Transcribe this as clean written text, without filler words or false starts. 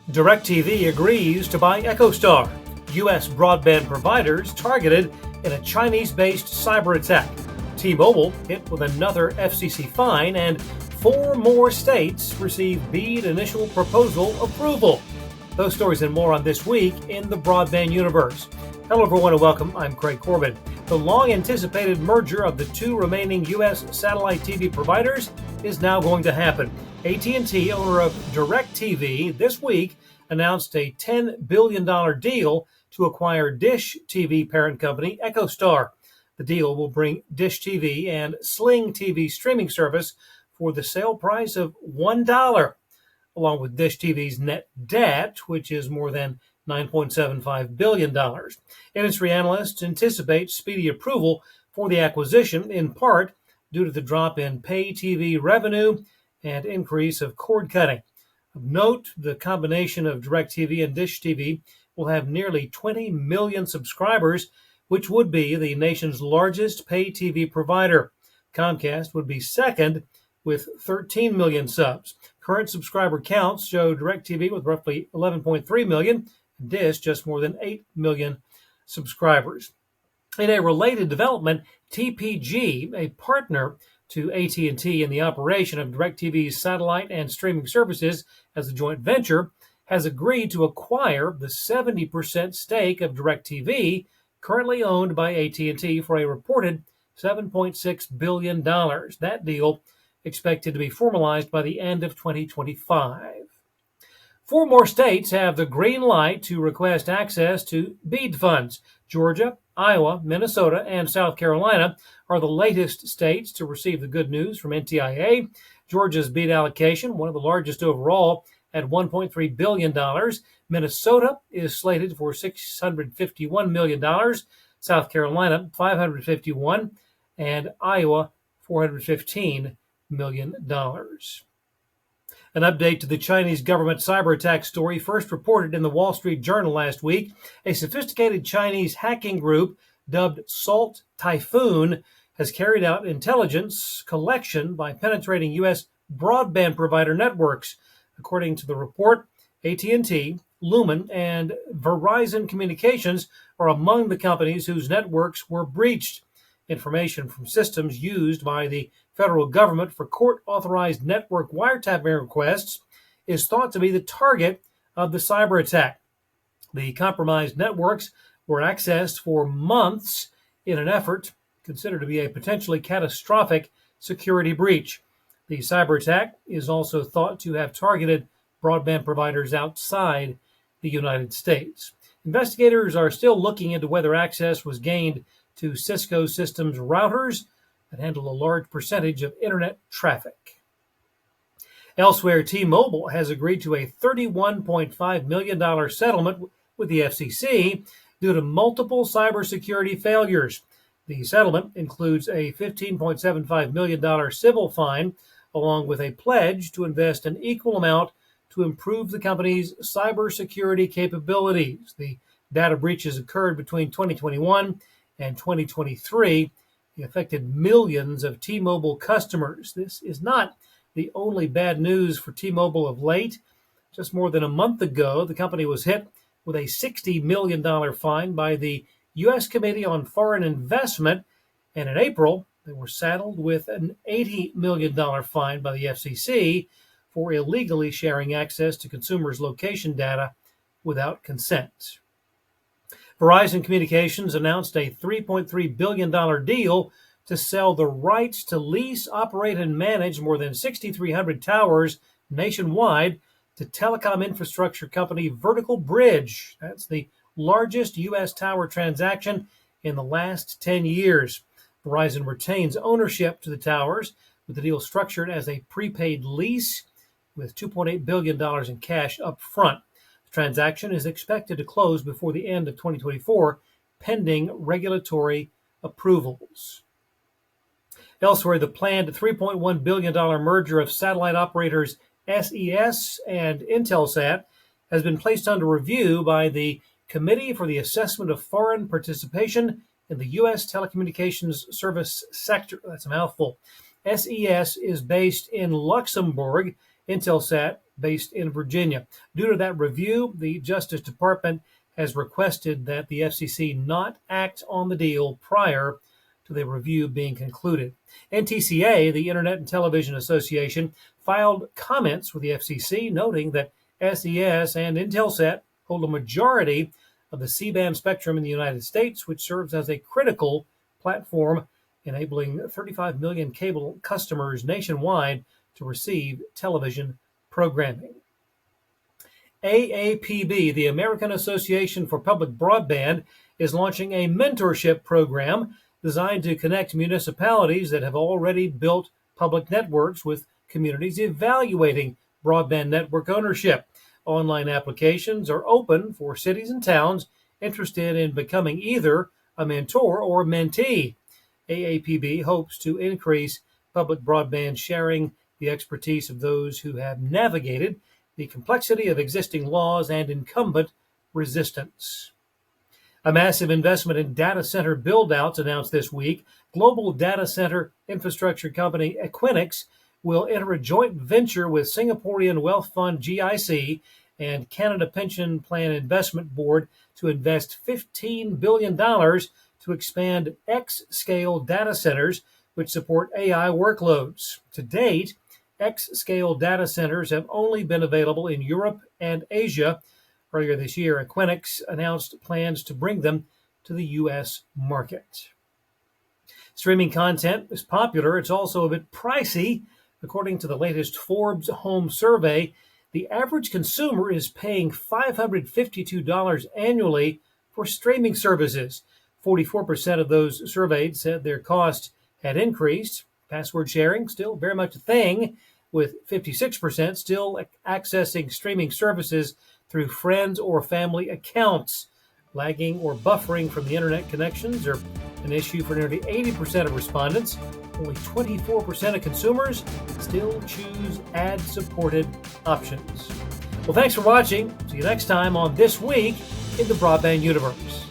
DirecTV agrees to buy EchoStar. U.S. broadband providers targeted in a Chinese-based cyber attack. T-Mobile hit with another FCC fine, and 4 more states receive BEAD initial proposal approval. Those stories and more on This Week in the Broadband Universe. Hello everyone and welcome. I'm Craig Corbin. The long-anticipated merger of the 2 remaining U.S. satellite TV providers is now going to happen. AT&T, owner of DirecTV, this week announced a $10 billion deal to acquire Dish TV parent company EchoStar. The deal will bring Dish TV and Sling TV streaming service for the sale price of $1, along with Dish TV's net debt, which is more than $9.75 billion. Industry analysts anticipate speedy approval for the acquisition, in part due to the drop in pay TV revenue and increase of cord cutting. Of note, the combination of DirecTV and Dish TV will have nearly 20 million subscribers, which would be the nation's largest pay TV provider. Comcast would be second with 13 million subs. Current subscriber counts show DirecTV with roughly 11.3 million, and Dish just more than 8 million subscribers. In a related development, TPG, a partner to AT&T in the operation of DirecTV's satellite and streaming services as a joint venture, has agreed to acquire the 70% stake of DirecTV, currently owned by AT&T, for a reported $7.6 billion. That deal expected to be formalized by the end of 2025. 4 more states have the green light to request access to BEAD funds. Georgia, Iowa, Minnesota, and South Carolina are the latest states to receive the good news from NTIA. Georgia's BEAD allocation, one of the largest overall, at $1.3 billion. Minnesota is slated for $651 million. South Carolina, $551 and Iowa, $415 million. An update to the Chinese government cyber attack story first reported in the Wall Street Journal last week. A sophisticated Chinese hacking group dubbed Salt Typhoon has carried out intelligence collection by penetrating U.S. broadband provider networks. According to the report, AT&T, Lumen, and Verizon Communications are among the companies whose networks were breached. Information from systems used by the federal government for court-authorized network wiretapping requests is thought to be the target of the cyber attack. The compromised networks were accessed for months in an effort considered to be a potentially catastrophic security breach. The cyber attack is also thought to have targeted broadband providers outside the United States. Investigators are still looking into whether access was gained to Cisco Systems routers that handle a large percentage of internet traffic. Elsewhere, T-Mobile has agreed to a $31.5 million settlement with the FCC due to multiple cybersecurity failures. The settlement includes a $15.75 million civil fine, along with a pledge to invest an equal amount to improve the company's cybersecurity capabilities. The data breaches occurred between 2021 and 2023. It affected millions of T-Mobile customers. This is not the only bad news for T-Mobile of late. Just more than a month ago, the company was hit with a $60 million fine by the U.S. Committee on Foreign Investment, and in April, they were saddled with an $80 million fine by the FCC for illegally sharing access to consumers' location data without consent. Verizon Communications announced a $3.3 billion deal to sell the rights to lease, operate, and manage more than 6,300 towers nationwide to telecom infrastructure company Vertical Bridge. That's the largest U.S. tower transaction in the last 10 years. Verizon retains ownership to the towers, with the deal structured as a prepaid lease with $2.8 billion in cash up front. The transaction is expected to close before the end of 2024, pending regulatory approvals. Elsewhere, the planned $3.1 billion merger of satellite operators SES and Intelsat has been placed under review by the Committee for the Assessment of Foreign Participation in the U.S. Telecommunications Service Sector. That's a mouthful. SES is based in Luxembourg, Intelsat based in Virginia. Due to that review, the Justice Department has requested that the FCC not act on the deal prior to the review being concluded. NTCA, the Internet and Television Association, filed comments with the FCC, noting that SES and Intelsat hold a majority of the C-band spectrum in the United States, which serves as a critical platform enabling 35 million cable customers nationwide to receive television programming. AAPB, the American Association for Public Broadband, is launching a mentorship program designed to connect municipalities that have already built public networks with communities evaluating broadband network ownership. Online applications are open for cities and towns interested in becoming either a mentor or a mentee. AAPB hopes to increase public broadband sharing, the expertise of those who have navigated the complexity of existing laws and incumbent resistance. A massive investment in data center build-outs announced this week. Global data center infrastructure company Equinix will enter a joint venture with Singaporean wealth fund GIC and Canada Pension Plan Investment Board to invest $15 billion to expand X-scale data centers which support AI workloads. To date, X-scale data centers have only been available in Europe and Asia. Earlier this year, Equinix announced plans to bring them to the U.S. market. Streaming content is popular. It's also a bit pricey. According to the latest Forbes home survey, the average consumer is paying $552 annually for streaming services. 44% of those surveyed said their cost had increased. Password sharing still very much a thing, with 56% still accessing streaming services through friends or family accounts. Lagging or buffering from the internet connections are an issue for nearly 80% of respondents. Only 24% of consumers still choose ad-supported options. Well, thanks for watching. See you next time on This Week in the Broadband Universe.